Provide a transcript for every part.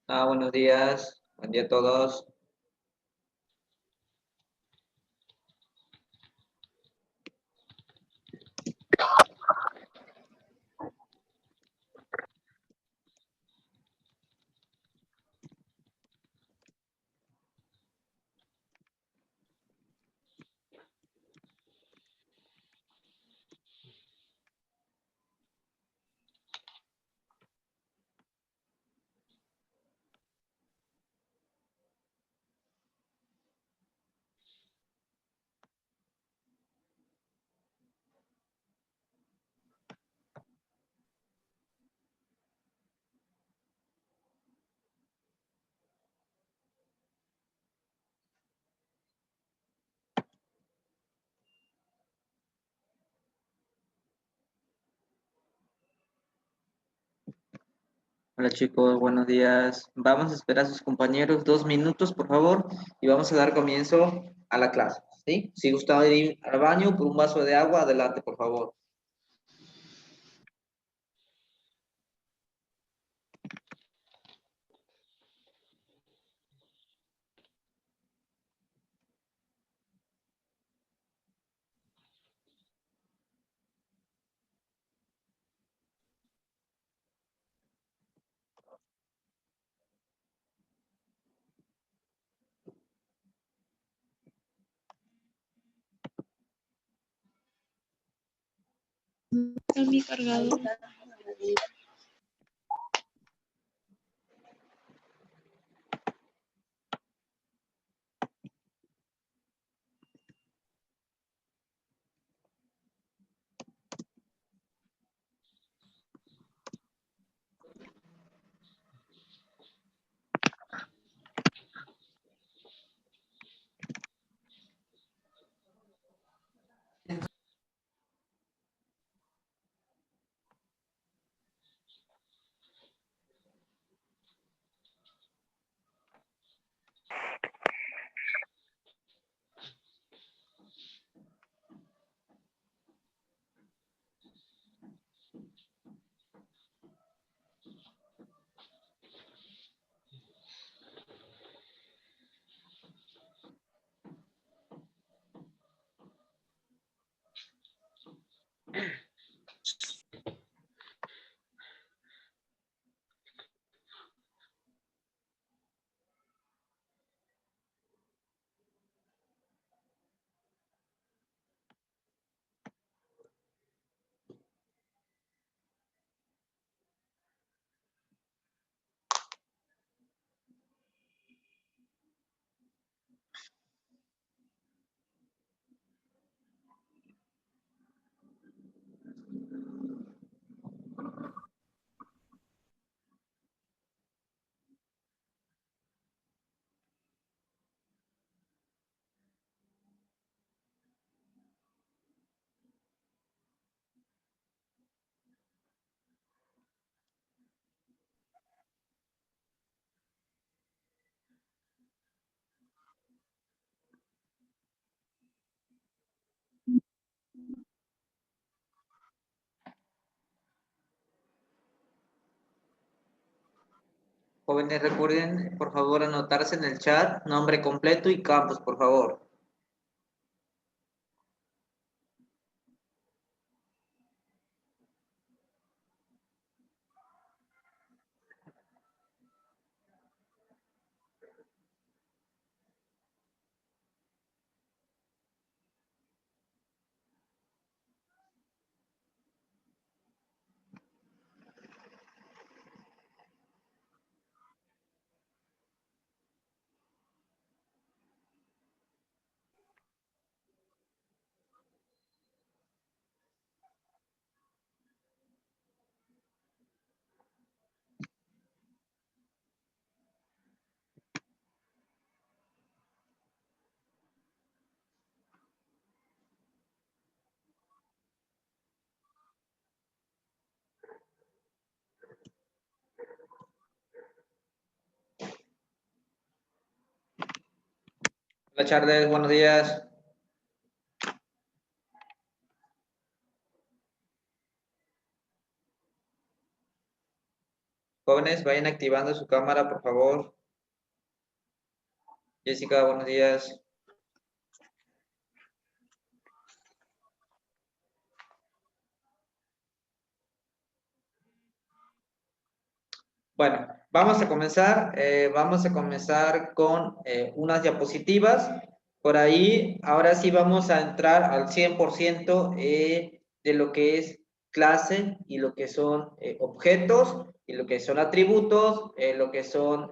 Buenos días. Buen día a todos. Hola chicos, buenos días. Vamos a esperar a sus compañeros 2 minutos, por favor, y vamos a dar comienzo a la clase, ¿sí? Si gusta ir al baño por un vaso de agua, adelante, por favor. Está mi cargador. Jóvenes, recuerden, por favor, anotarse en el chat, nombre completo y campus, por favor. Hola Charles, buenos días. Jóvenes, vayan activando su cámara, por favor. Jessica, buenos días. Bueno, vamos a comenzar con unas diapositivas. Por ahí, ahora sí vamos a entrar al 100% de lo que es clase y lo que son objetos y lo que son atributos, lo que son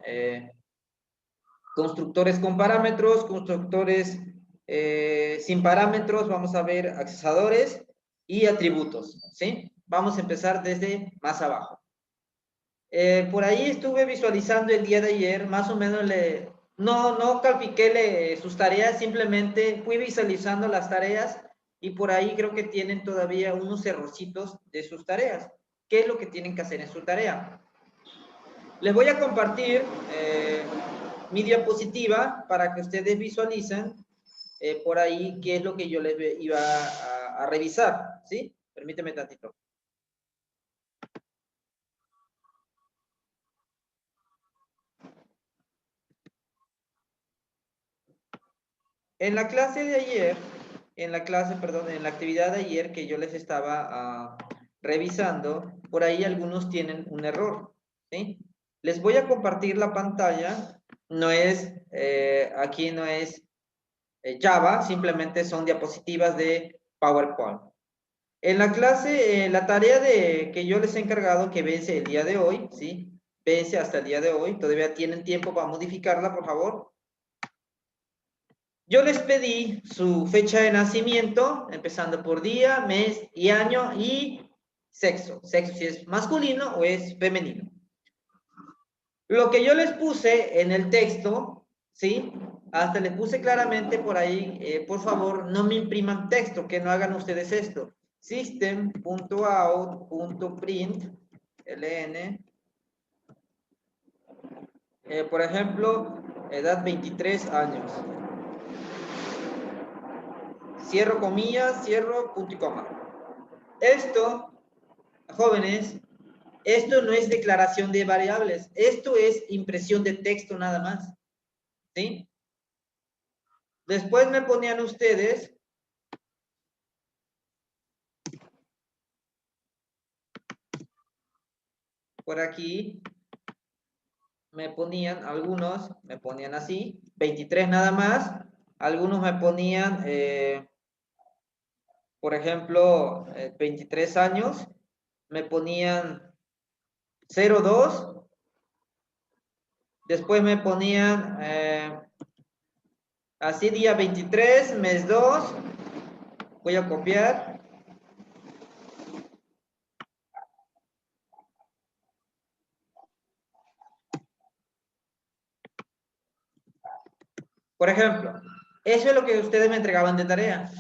constructores con parámetros, constructores sin parámetros, vamos a ver accesadores y atributos, ¿sí? Vamos a empezar desde más abajo. Por ahí estuve visualizando el día de ayer, más o menos no califiqué sus tareas, simplemente fui visualizando las tareas y por ahí creo que tienen todavía unos errorcitos de sus tareas. ¿Qué es lo que tienen que hacer en su tarea? Les voy a compartir mi diapositiva para que ustedes visualicen por ahí qué es lo que yo les iba a revisar, ¿sí? Permíteme tantito. En la clase de ayer, en la actividad de ayer que yo les estaba revisando, por ahí algunos tienen un error, ¿sí? Les voy a compartir la pantalla, no es, aquí no es Java, simplemente son diapositivas de PowerPoint. En la clase, la tarea que yo les he encargado, que vence el día de hoy, ¿sí? Vence hasta el día de hoy, todavía tienen tiempo para modificarla, por favor. Yo les pedí su fecha de nacimiento, empezando por día, mes y año y sexo. Sexo si es masculino o es femenino. Lo que yo les puse en el texto, ¿sí? Hasta les puse claramente por ahí, por favor, no me impriman texto, que no hagan ustedes esto. System.out.print, ln, por ejemplo, edad 23 años. Cierro comillas, cierro punto y coma. Esto, jóvenes, esto no es declaración de variables, esto es impresión de texto nada más, ¿sí? Después me ponían ustedes por aquí, algunos me ponían así, 23 nada más, algunos me ponían, por ejemplo, 23 años, me ponían 02, después me ponían así día 23, mes 2, voy a copiar. Por ejemplo, eso es lo que ustedes me entregaban de tarea.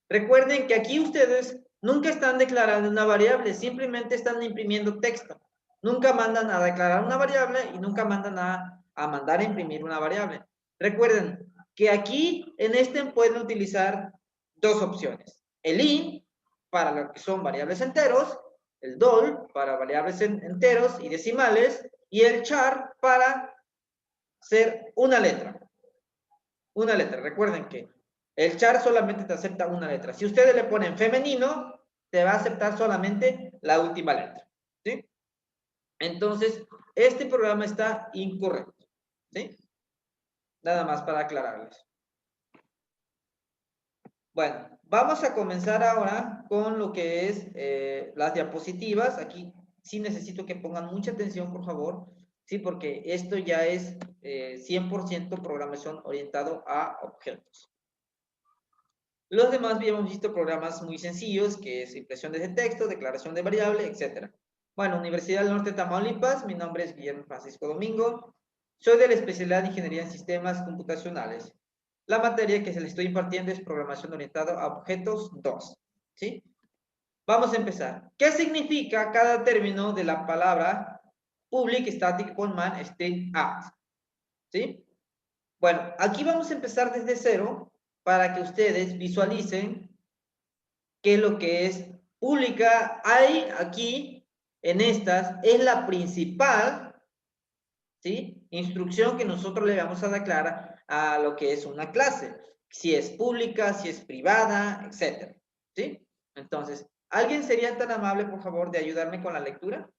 Recuerden que aquí ustedes nunca están declarando una variable, simplemente están imprimiendo texto. Nunca mandan a declarar una variable y nunca mandan a mandar a imprimir una variable. Recuerden que aquí en este pueden utilizar dos opciones. El int para lo que son variables enteros, el dol para variables enteros y decimales y el char para ser una letra. Una letra. Recuerden que el char solamente te acepta una letra. Si ustedes le ponen femenino, te va a aceptar solamente la última letra. ¿Sí? Entonces, este programa está incorrecto. ¿Sí? Nada más para aclararles. Bueno, vamos a comenzar ahora con lo que es las diapositivas. Aquí sí necesito que pongan mucha atención, por favor. Sí, porque esto ya es 100% programación orientado a objetos. Los demás habíamos visto programas muy sencillos, que es impresión de texto, declaración de variable, etc. Bueno, Universidad del Norte de Tamaulipas, mi nombre es Guillermo Francisco Domingo, soy de la especialidad de Ingeniería en Sistemas Computacionales. La materia que se le estoy impartiendo es Programación Orientada a Objetos 2, ¿sí? Vamos a empezar. ¿Qué significa cada término de la palabra public, static, void, string, out? ¿Sí? Bueno, aquí vamos a empezar desde cero para que ustedes visualicen qué es lo que es pública. Hay aquí, en estas, es la principal, ¿sí? Instrucción que nosotros le vamos a declarar a lo que es una clase, si es pública, si es privada, etcétera, ¿sí? Entonces, ¿alguien sería tan amable, por favor, de ayudarme con la lectura?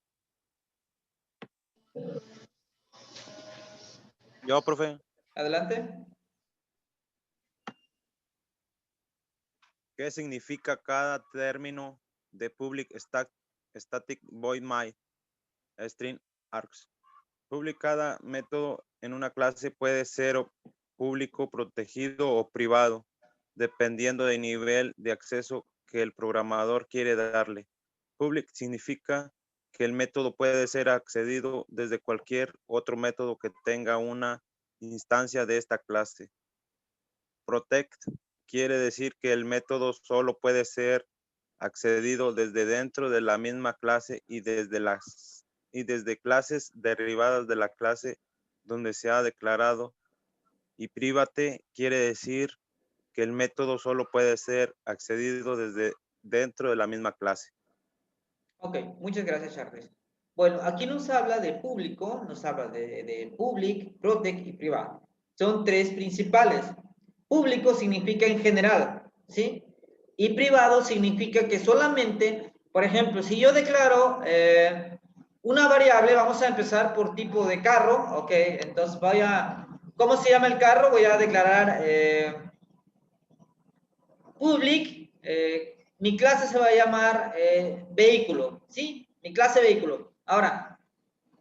Yo, profe. Adelante. ¿Qué significa cada término de public static void my string args? Public, cada método en una clase puede ser público, protegido o privado, dependiendo del nivel de acceso que el programador quiere darle. Public significa que el método puede ser accedido desde cualquier otro método que tenga una instancia de esta clase. Protect quiere decir que el método solo puede ser accedido desde dentro de la misma clase y desde clases derivadas de la clase donde se ha declarado. Y private quiere decir que el método solo puede ser accedido desde dentro de la misma clase. Ok, muchas gracias, Charles. Bueno, aquí nos habla de público, nos habla de public, protect y privado. Son tres principales. Público significa en general, ¿sí? Y privado significa que solamente, por ejemplo, si yo declaro una variable, vamos a empezar por tipo de carro, ok, entonces ¿cómo se llama el carro? Voy a declarar public, mi clase se va a llamar vehículo, ¿sí? Mi clase vehículo. Ahora,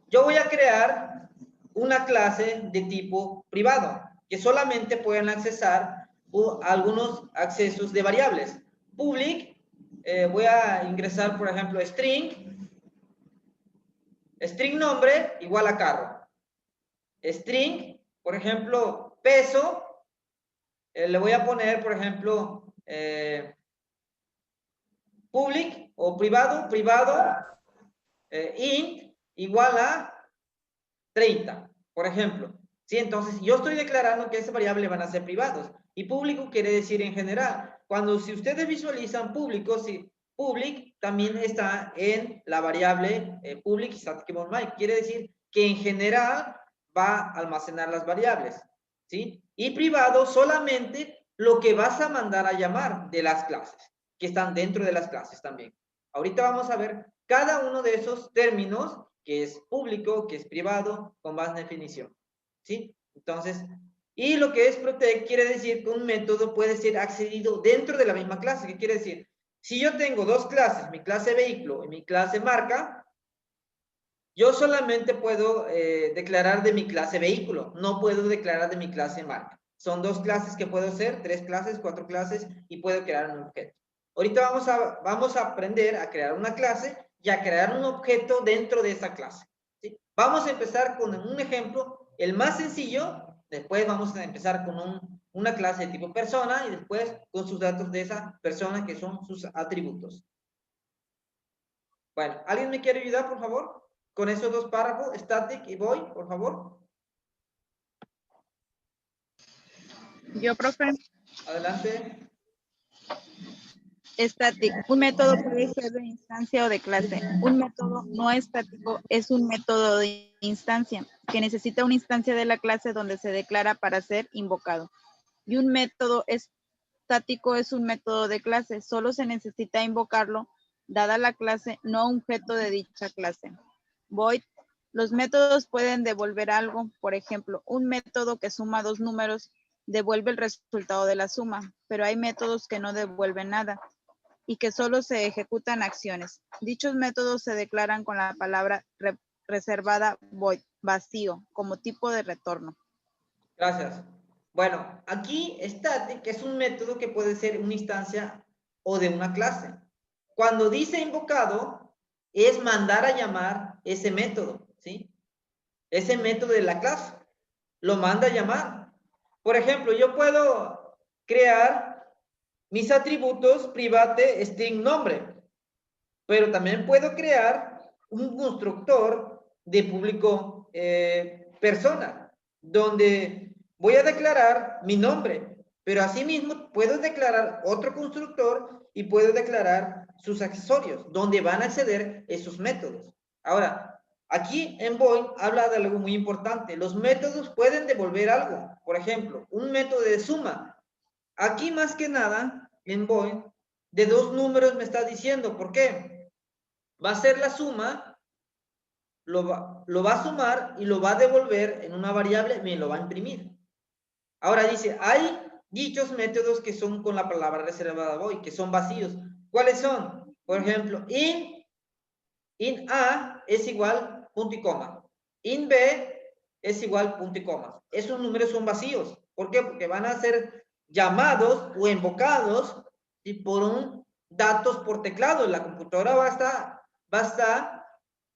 yo voy a crear una clase de tipo privado, que solamente pueden accesar algunos accesos de variables. Public, voy a ingresar, por ejemplo, string nombre igual a carro. String, por ejemplo, peso, le voy a poner, por ejemplo, public o privado, int igual a 30, por ejemplo. ¿Sí? Entonces, yo estoy declarando que esa variable van a ser privados. Y público quiere decir en general. Si ustedes visualizan público, sí, public también está en la variable public static void my. Quiere decir que en general va a almacenar las variables. ¿Sí? Y privado solamente lo que vas a mandar a llamar de las clases, que están dentro de las clases también. Ahorita vamos a ver cada uno de esos términos, que es público, que es privado, con más definición. ¿Sí? Entonces, y lo que es protect quiere decir que un método puede ser accedido dentro de la misma clase. ¿Qué quiere decir? Si yo tengo dos clases, mi clase vehículo y mi clase marca, yo solamente puedo declarar de mi clase vehículo, no puedo declarar de mi clase marca. Son dos clases que puedo hacer, 3 clases, 4 clases, y puedo crear un objeto. Ahorita vamos a aprender a crear una clase y a crear un objeto dentro de esa clase. ¿Sí? Vamos a empezar con un ejemplo, el más sencillo, después vamos a empezar con una clase de tipo persona y después con sus datos de esa persona que son sus atributos. Bueno, ¿alguien me quiere ayudar, por favor? Con esos dos párrafos, static y void, por favor. Yo, profe. Adelante. Static. Un método puede ser de instancia o de clase. Un método no estático es un método de instancia que necesita una instancia de la clase donde se declara para ser invocado. Y un método estático es un método de clase. Solo se necesita invocarlo dada la clase, no un objeto de dicha clase. Void. Los métodos pueden devolver algo. Por ejemplo, un método que suma dos números devuelve el resultado de la suma, pero hay métodos que no devuelven nada y que solo se ejecutan acciones. Dichos métodos se declaran con la palabra reservada void, vacío, como tipo de retorno. Gracias. Bueno, aquí static es un método que puede ser una instancia o de una clase. Cuando dice invocado, es mandar a llamar ese método, ¿sí? Ese método de la clase. Lo manda a llamar. Por ejemplo, yo puedo crear mis atributos private string nombre, pero también puedo crear un constructor de público persona, donde voy a declarar mi nombre, pero asimismo puedo declarar otro constructor y puedo declarar sus accesorios, donde van a acceder esos métodos. Ahora, Aquí en Void habla de algo muy importante. Los métodos pueden devolver algo. Por ejemplo, un método de suma. Aquí más que nada, en Void, de dos números me está diciendo. ¿Por qué? Va a ser la suma, lo va a sumar y lo va a devolver en una variable, me lo va a imprimir. Ahora dice, hay dichos métodos que son con la palabra reservada Void, que son vacíos. ¿Cuáles son? Por ejemplo, in A es igual punto y coma. In B es igual punto y coma. Esos números son vacíos. ¿Por qué? Porque van a ser llamados o invocados y por un datos por teclado. La computadora va a estar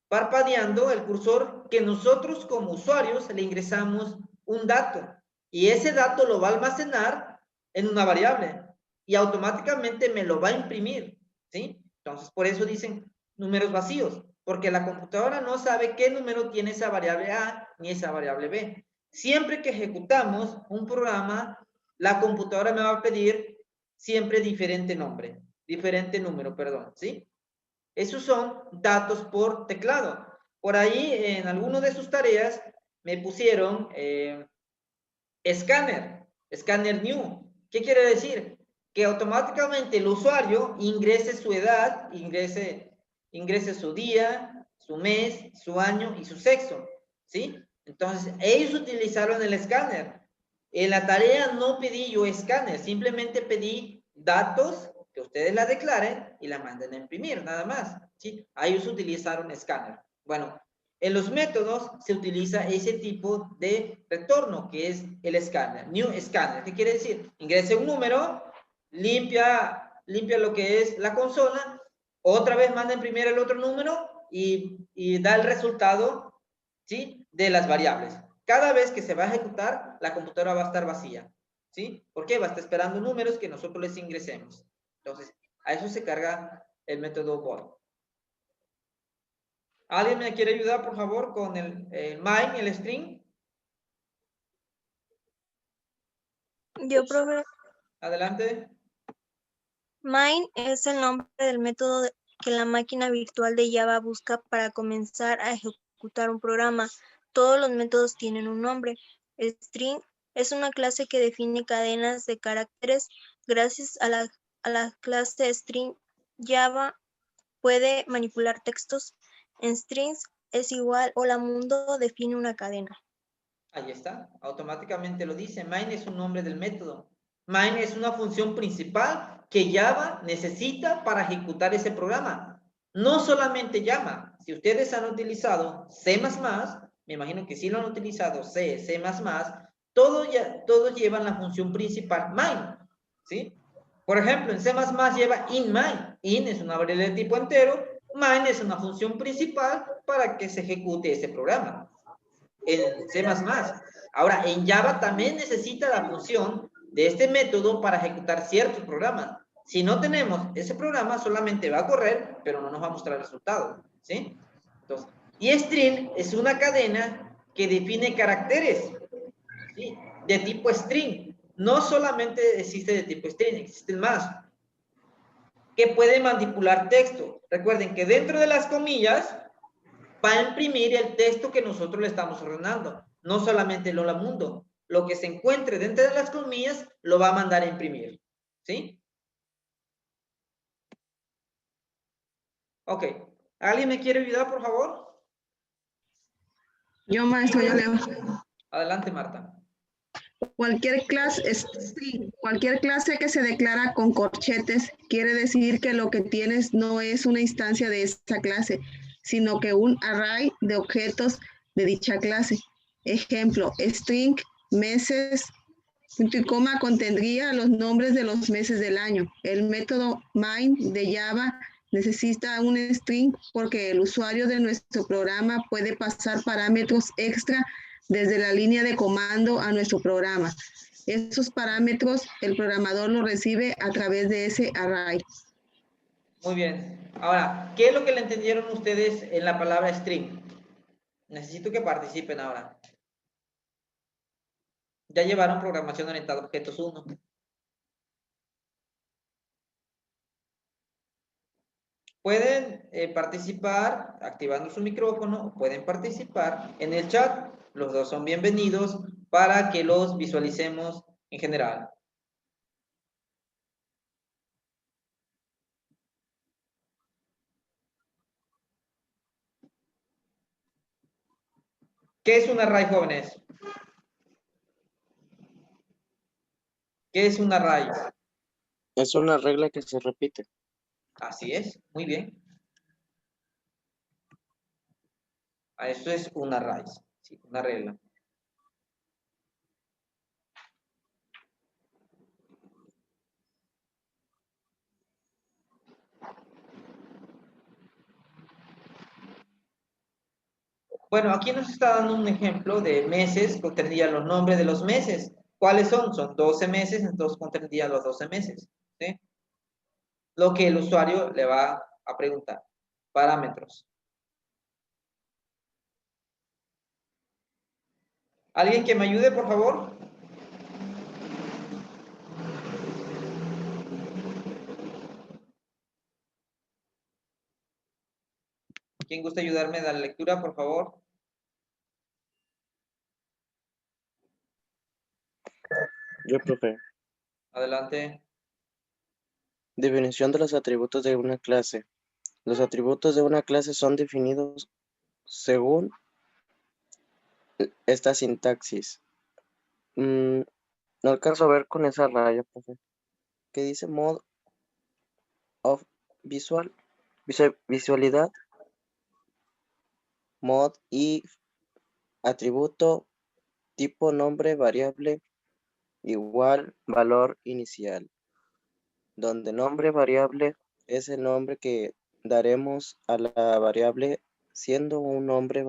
parpadeando el cursor que nosotros como usuarios le ingresamos un dato. Y ese dato lo va a almacenar en una variable y automáticamente me lo va a imprimir. ¿Sí? Entonces, por eso dicen números vacíos, porque la computadora no sabe qué número tiene esa variable A ni esa variable B. Siempre que ejecutamos un programa, la computadora me va a pedir siempre diferente número, perdón, ¿sí? Esos son datos por teclado. Por ahí, en alguna de sus tareas, me pusieron escáner new. ¿Qué quiere decir? Que automáticamente el usuario ingrese su edad, ingrese su día, su mes, su año y su sexo, ¿sí? Entonces, ellos utilizaron el escáner. En la tarea no pedí yo escáner, simplemente pedí datos que ustedes la declaren y la manden a imprimir, nada más, ¿sí? Ellos utilizaron escáner. Bueno, en los métodos se utiliza ese tipo de retorno, que es el escáner, new scanner. ¿Qué quiere decir? Ingrese un número, limpia lo que es la consola, otra vez manda a imprimir el otro número y da el resultado, ¿sí? De las variables. Cada vez que se va a ejecutar, la computadora va a estar vacía, ¿sí? ¿Por qué? Va a estar esperando números que nosotros les ingresemos. Entonces, a eso se carga el método void. ¿Alguien me quiere ayudar, por favor, con el main, el string? Yo, profe, Adelante. main es el nombre del método que la máquina virtual de Java busca para comenzar a ejecutar un programa. Todos los métodos tienen un nombre. String es una clase que define cadenas de caracteres. Gracias a la clase string, Java puede manipular textos. En strings es igual hola mundo define una cadena. Ahí está, automáticamente lo dice. Main es un nombre del método. Main es una función principal que Java necesita para ejecutar ese programa. No solamente Java. Si ustedes han utilizado C++, me imagino que sí lo han utilizado C++, todos llevan la función principal main, ¿sí? Por ejemplo, en C++ lleva in-main. In es una variable de tipo entero, main es una función principal para que se ejecute ese programa. En C++. Ahora, en Java también necesita la función de este método para ejecutar ciertos programas. Si no tenemos ese programa, solamente va a correr, pero no nos va a mostrar el resultado, ¿sí? Entonces, y string es una cadena que define caracteres, ¿sí? De tipo string. No solamente existe de tipo string, existen más. Que puede manipular texto. Recuerden que dentro de las comillas va a imprimir el texto que nosotros le estamos ordenando, no solamente el hola mundo. Lo que se encuentre dentro de las comillas lo va a mandar a imprimir, ¿sí? Ok. ¿Alguien me quiere ayudar, por favor? Yo, maestro, yo leo. Adelante, Marta. Cualquier clase que se declara con corchetes quiere decir que lo que tienes no es una instancia de esa clase, sino que un array de objetos de dicha clase. Ejemplo, string, meses, punto y coma contendría los nombres de los meses del año. El método main de Java necesita un string porque el usuario de nuestro programa puede pasar parámetros extra desde la línea de comando a nuestro programa. Esos parámetros el programador los recibe a través de ese array. Muy bien. Ahora, ¿qué es lo que le entendieron ustedes en la palabra string? Necesito que participen ahora. Ya llevaron programación orientada a objetos 1. Pueden participar activando su micrófono, o pueden participar en el chat. Los dos son bienvenidos para que los visualicemos en general. ¿Qué es un array, jóvenes? ¿Qué es un array? Es una regla que se repite. Así es, muy bien. Esto es un array, sí, una regla. Bueno, aquí nos está dando un ejemplo de meses, contendría los nombres de los meses. ¿Cuáles son? Son 12 meses, entonces contendría los 12 meses. ¿Sí? Lo que el usuario le va a preguntar. Parámetros. ¿Alguien que me ayude, por favor? ¿Quién gusta ayudarme a la lectura, por favor? Yo, profe. Adelante. Definición de los atributos de una clase. Los atributos de una clase son definidos según esta sintaxis. No alcanzo a ver con esa raya, profe. ¿Qué dice mode of visualidad? Mod y atributo, tipo, nombre, variable, igual, valor inicial. Donde nombre variable es el nombre que daremos a la variable siendo un nombre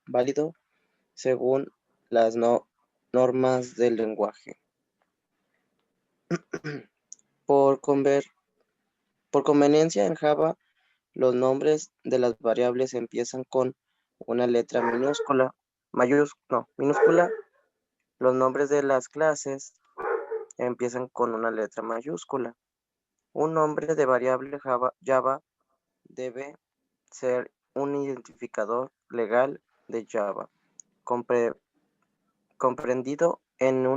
válido según las normas del lenguaje. Por conveniencia en Java, los nombres de las variables empiezan con una letra minúscula. Los nombres de las clases empiezan con una letra mayúscula. Un nombre de variable Java debe ser un identificador legal de Java, comprendido en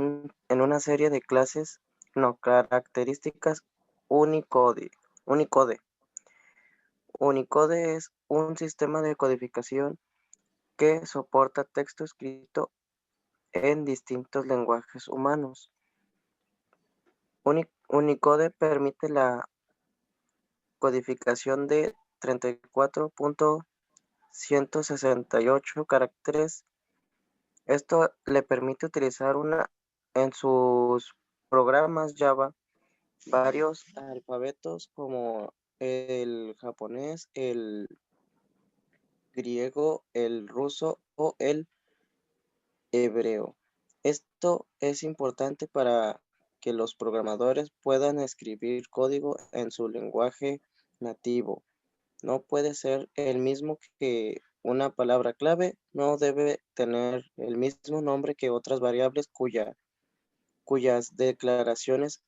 una serie de características Unicode. Unicode es un sistema de codificación que soporta texto escrito en distintos lenguajes humanos. Unicode permite la codificación de 34.168 caracteres. Esto le permite utilizar en sus programas Java varios alfabetos como el japonés, el griego, el ruso o el hebreo. Esto es importante para que los programadores puedan escribir código en su lenguaje nativo. No puede ser el mismo que una palabra clave, no debe tener el mismo nombre que otras variables cuyas declaraciones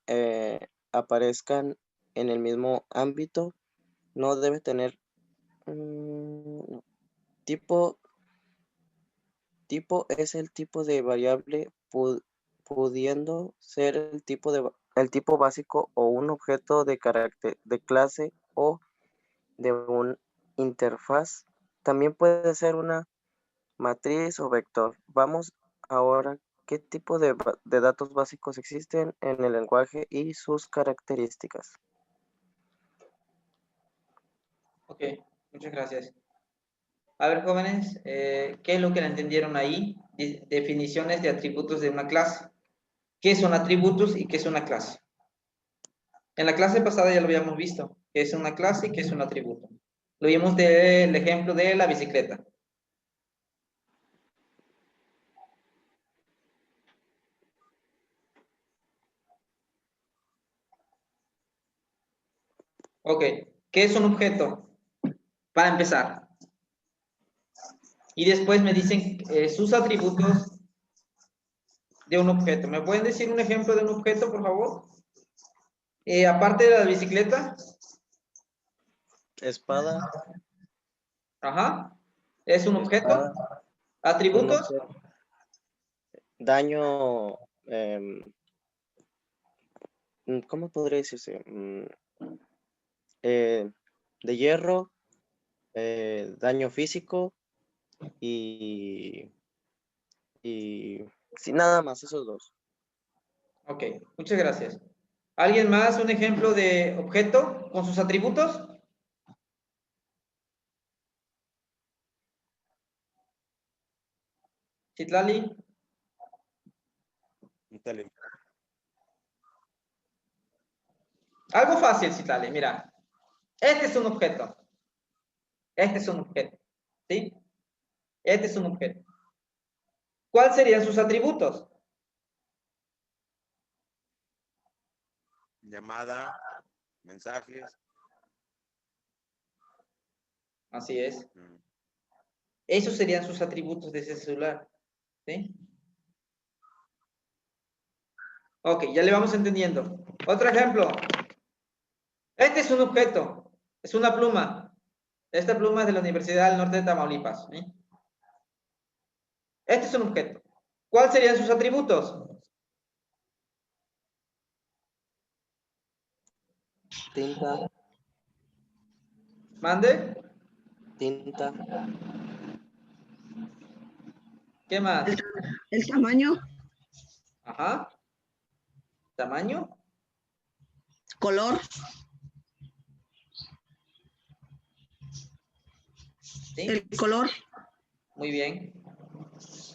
aparezcan en el mismo ámbito. No debe tener tipo. Tipo es el tipo de variable pudiendo ser el tipo básico o un objeto de clase o de una interfaz. También puede ser una matriz o vector. Vamos ahora, ¿qué tipo de datos básicos existen en el lenguaje y sus características? Ok, muchas gracias. A ver, jóvenes, ¿qué es lo que le entendieron ahí? Definiciones de atributos de una clase. ¿Qué son atributos y qué es una clase? En la clase pasada ya lo habíamos visto. ¿Qué es una clase y qué es un atributo? Lo vimos del ejemplo de la bicicleta. Ok, ¿qué es un objeto? Para empezar. Y después me dicen sus atributos de un objeto. ¿Me pueden decir un ejemplo de un objeto, por favor? Aparte de la bicicleta. Espada. Ajá. ¿Es un objeto? Espada. Un ¿Atributos? objeto. Daño. ¿Cómo podría decirse? De hierro. Daño físico. Y sí, nada más, esos dos. Ok, muchas gracias. ¿Alguien más? ¿Un ejemplo de objeto con sus atributos? Citlali. Dale. Algo fácil, Citlali, mira. Este es un objeto. Este es un objeto. ¿Sí? Este es un objeto. ¿Cuáles serían sus atributos? Llamada, mensajes. Así es. mm, Esos serían sus atributos de ese celular. ¿Sí? Ok, ya le vamos entendiendo. Otro ejemplo. Este es un objeto. Es una pluma. Esta pluma es de la Universidad del Norte de Tamaulipas. ¿Sí? Este es un objeto. ¿Cuáles serían sus atributos? Tinta. ¿Mande? Tinta. ¿Qué más? El tamaño, Ajá. ¿Tamaño? color, ¿Sí? el color, Muy bien.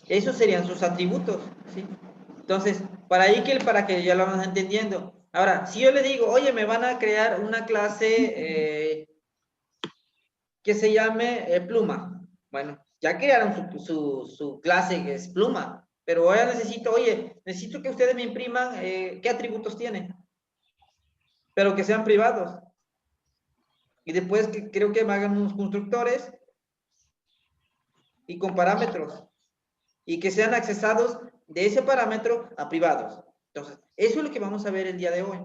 Esos serían sus atributos, ¿sí? Entonces, para que ya lo vamos entendiendo. Ahora, si yo le digo, oye, me van a crear una clase que se llame pluma. Bueno, ya crearon su clase que es pluma, pero ahora necesito que ustedes me impriman qué atributos tienen, pero que sean privados. Y después creo que me hagan unos constructores y con parámetros y que sean accesados de ese parámetro a privados. Entonces, eso es lo que vamos a ver el día de hoy.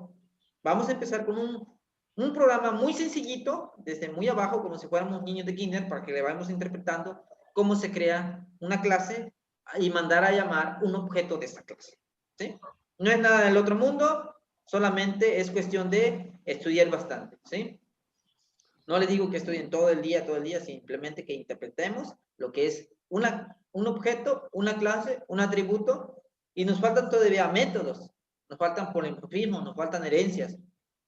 Vamos a empezar con un programa muy sencillito, desde muy abajo, como si fuéramos niños de kinder, para que le vayamos interpretando cómo se crea una clase y mandar a llamar un objeto de esta clase. ¿Sí? No es nada del otro mundo, solamente es cuestión de estudiar bastante. ¿Sí? No les digo que estudien todo el día, simplemente que interpretemos lo que es un objeto, una clase, un atributo, y nos faltan todavía métodos, nos faltan polimorfismos, nos faltan herencias,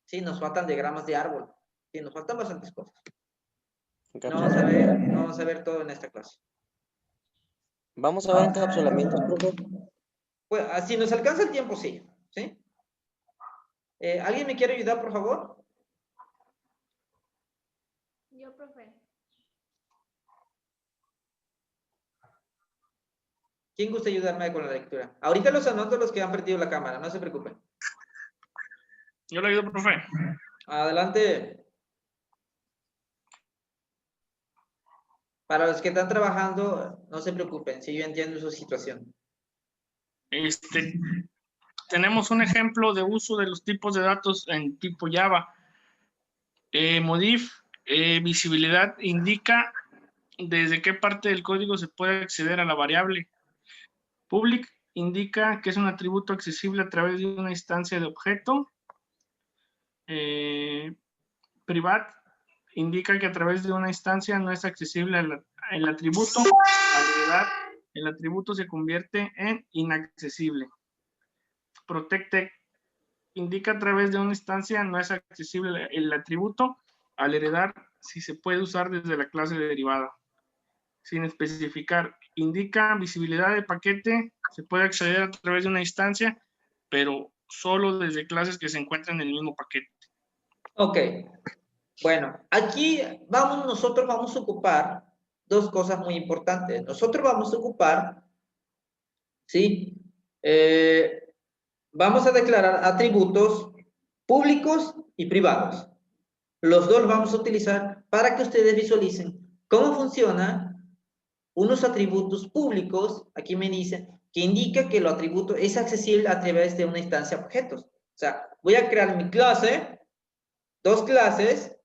¿sí? Nos faltan diagramas de árbol, ¿sí? Nos faltan bastantes cosas. No vamos a ver todo en esta clase. Vamos a ver encapsulamientos, profe. Pues, si nos alcanza el tiempo, sí. ¿Sí? ¿Alguien me quiere ayudar, por favor? Yo, profe. ¿Quién gusta ayudarme con la lectura? Ahorita los anoto los que han perdido la cámara, no se preocupen. Yo le ayudo, profe. Adelante. Para los que están trabajando, no se preocupen, si yo entiendo su situación. Tenemos un ejemplo de uso de los tipos de datos en tipo Java. Modif, visibilidad, indica desde qué parte del código se puede acceder a la variable. Public indica que es un atributo accesible a través de una instancia de objeto. Privat indica que a través de una instancia no es accesible el atributo. Al heredar, el atributo se convierte en inaccesible. Protected indica a través de una instancia no es accesible el atributo. Al heredar, si se puede usar desde la clase derivada. Sin especificar, indica visibilidad de paquete, se puede acceder a través de una instancia, pero solo desde clases que se encuentran en el mismo paquete. Ok. Bueno, aquí nosotros vamos a ocupar dos cosas muy importantes. Nosotros vamos a ocupar, ¿sí? Vamos a declarar atributos públicos y privados. Los dos los vamos a utilizar para que ustedes visualicen cómo funcionan unos atributos públicos, aquí me dicen, que indica que el atributo es accesible a través de una instancia de objetos. O sea, voy a crear mi clase, dos clases,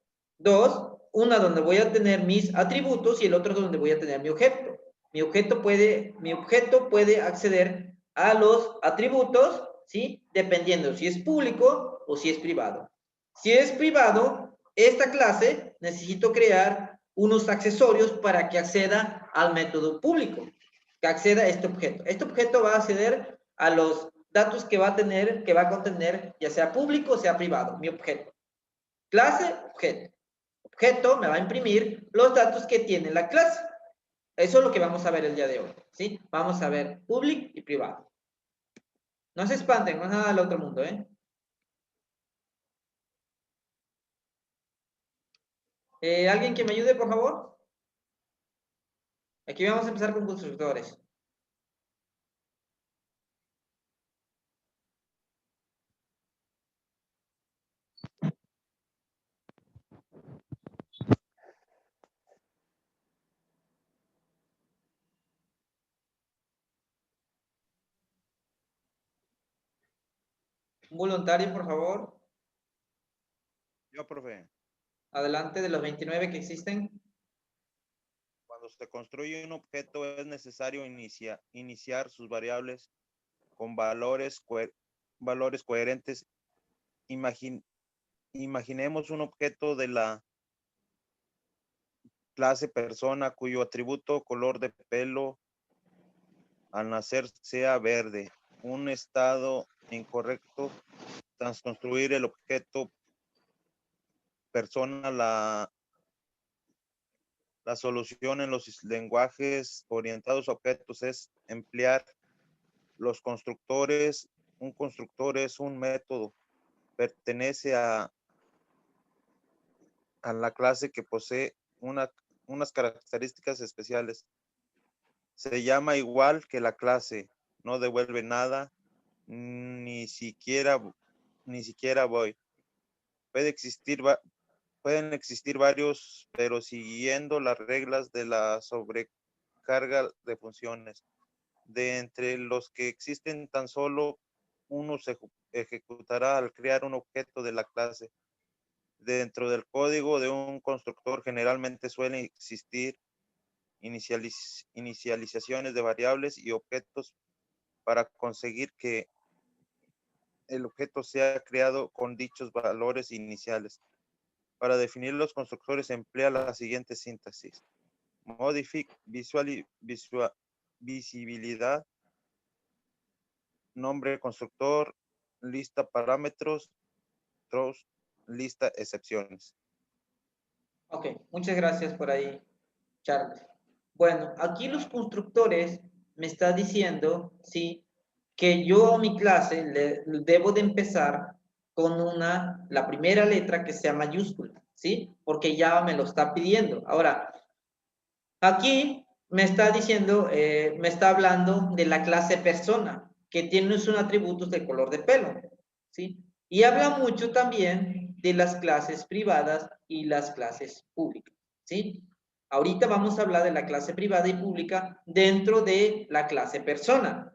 una donde voy a tener mis atributos y el otro donde voy a tener mi objeto. Mi objeto puede acceder a los atributos, ¿sí? Dependiendo si es público o si es privado. Si es privado, esta clase necesito crear unos accesorios para que acceda al método público, que acceda a este objeto. Este objeto va a acceder a los datos que va a contener, ya sea público o sea privado, mi objeto. Clase, objeto. Objeto me va a imprimir los datos que tiene la clase. Eso es lo que vamos a ver el día de hoy, ¿sí? Vamos a ver público y privado. No se espanten, no es nada del otro mundo, ¿eh? ¿Alguien que me ayude, por favor? Aquí vamos a empezar con constructores. Un voluntario, por favor. Yo, profe. Adelante de los 29 que existen. Cuando se construye un objeto es necesario iniciar sus variables con valores coherentes. Imaginemos un objeto de la clase persona cuyo atributo color de pelo al nacer sea verde. Un estado incorrecto. Tras construir el objeto persona, la solución en los lenguajes orientados a objetos es emplear los constructores. Un constructor es un método, pertenece a la clase que posee unas características especiales. Se llama igual que la clase, no devuelve nada, ni siquiera voy. Pueden existir varios, pero siguiendo las reglas de la sobrecarga de funciones. De entre los que existen, tan solo uno se ejecutará al crear un objeto de la clase. Dentro del código de un constructor generalmente suelen existir inicializaciones de variables y objetos para conseguir que el objeto sea creado con dichos valores iniciales. Para definir los constructores se emplea la siguiente sintaxis. Visibilidad, nombre constructor, lista parámetros, throws, lista excepciones. Ok, muchas gracias por ahí, Charles. Bueno, aquí los constructores me está diciendo, ¿sí? Que yo a mi clase debo de empezar con la primera letra que sea mayúscula, ¿sí? Porque ya me lo está pidiendo. Ahora, aquí me está diciendo, me está hablando de la clase persona, que tiene unos atributos de color de pelo, ¿sí? Y habla mucho también de las clases privadas y las clases públicas, ¿sí? Ahorita vamos a hablar de la clase privada y pública dentro de la clase persona.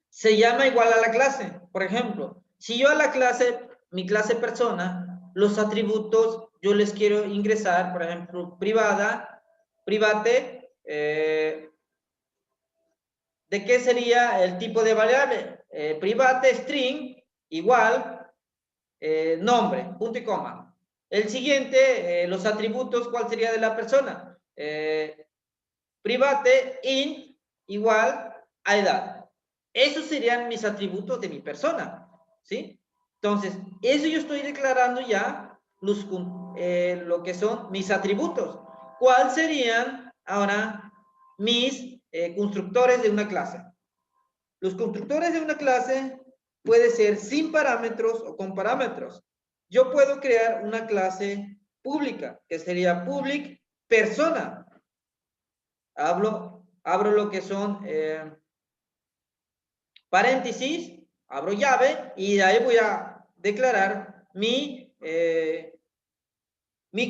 Se llama igual a la clase. Por ejemplo, si yo a la clase, mi clase persona, los atributos, yo les quiero ingresar, por ejemplo, private, ¿de qué sería el tipo de variable? Private string igual nombre, punto y coma. El siguiente, los atributos, ¿cuál sería de la persona? Private int igual a edad. Esos serían mis atributos de mi persona, ¿sí? Entonces, eso yo estoy declarando ya lo que son mis atributos. ¿Cuáles serían ahora mis constructores de una clase? Los constructores de una clase puede ser sin parámetros o con parámetros. Yo puedo crear una clase pública, que sería public persona. Abro lo que son paréntesis, abro llave y de ahí voy a declarar mi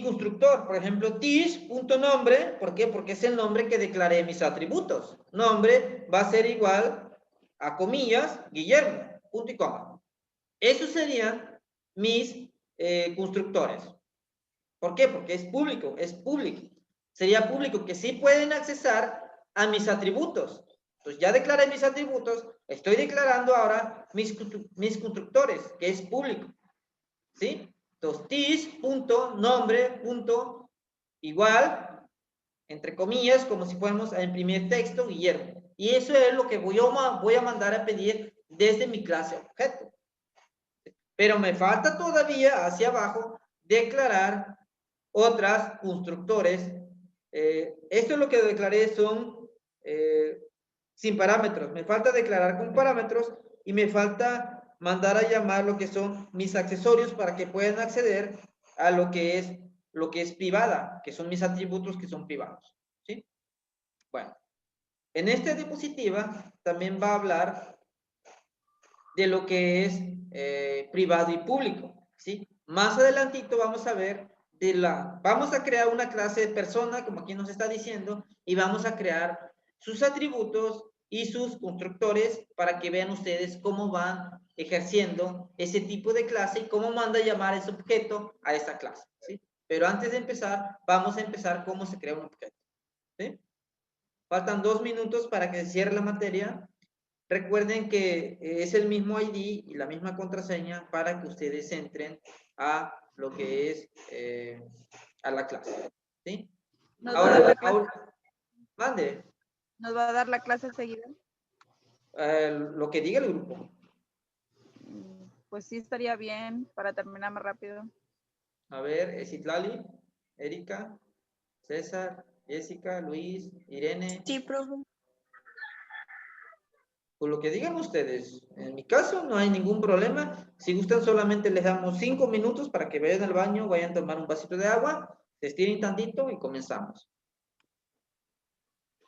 constructor. Por ejemplo, tis.nombre, ¿por qué? Porque es el nombre que declaré mis atributos. Nombre va a ser igual a comillas, Guillermo, punto y coma. Esos serían mis constructores. ¿Por qué? Porque es público, es público. Sería público que sí pueden accesar a mis atributos. Entonces ya declaré mis atributos, estoy declarando ahora mis constructores, que es público. ¿Sí? Entonces, this.nombre. Igual, entre comillas, como si fuéramos a imprimir texto, Guillermo. Y eso es lo que voy a mandar a pedir desde mi clase objeto. Pero me falta todavía hacia abajo declarar otras constructores. Esto es lo que declaré son sin parámetros. Me falta declarar con parámetros y me falta mandar a llamar lo que son mis accesorios para que puedan acceder a lo que es privada, que son mis atributos que son privados. ¿Sí? Bueno, en esta diapositiva también va a hablar de lo que es privado y público. ¿Sí? Más adelantito vamos a ver vamos a crear una clase de persona, como aquí nos está diciendo, y vamos a crear sus atributos y sus constructores para que vean ustedes cómo van ejerciendo ese tipo de clase y cómo manda a llamar ese objeto a esa clase. ¿Sí? Pero antes de empezar, vamos a empezar cómo se crea un objeto. ¿Sí? Faltan 2 minutos para que se cierre la materia. Recuerden que es el mismo ID y la misma contraseña para que ustedes entren a lo que es a la clase. ¿Sí? Ahora, mande. ¿Nos va a dar la clase seguida? Lo que diga el grupo. Pues sí, estaría bien para terminar más rápido. A ver, Citlali, Erika, César, Jessica, Luis, Irene. Sí, profe. Por lo que digan ustedes. En mi caso no hay ningún problema. Si gustan solamente les damos 5 minutos para que vayan al baño, vayan a tomar un vasito de agua, se estiren tantito y comenzamos.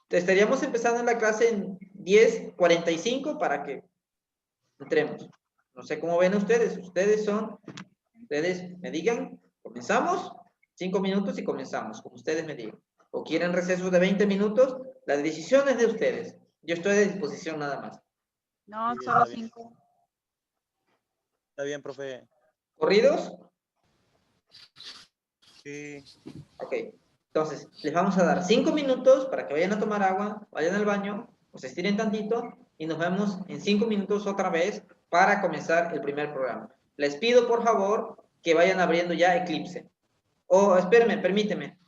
Estaríamos empezando en la clase en 10:45 para que entremos. No sé cómo ven ustedes. Ustedes me digan, comenzamos, 5 minutos y comenzamos, como ustedes me digan. O quieren recesos de 20 minutos, la decisión es de ustedes. Yo estoy a disposición nada más. No, Sí, solo está bien. 5. Está bien, profe. ¿Corridos? Sí. Ok. Entonces, les vamos a dar 5 minutos para que vayan a tomar agua, vayan al baño, o se estiren tantito y nos vemos en 5 minutos otra vez para comenzar el primer programa. Les pido, por favor, que vayan abriendo ya Eclipse. Espérenme, permíteme.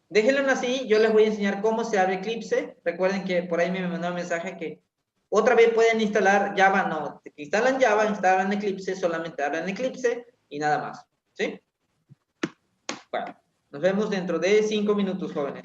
Déjenlo así, yo les voy a enseñar cómo se abre Eclipse. Recuerden que por ahí me mandó un mensaje que otra vez pueden instalar Java, no. Instalan Java, instalan Eclipse, solamente abran Eclipse y nada más. ¿Sí? Bueno, nos vemos dentro de 5 minutos, jóvenes.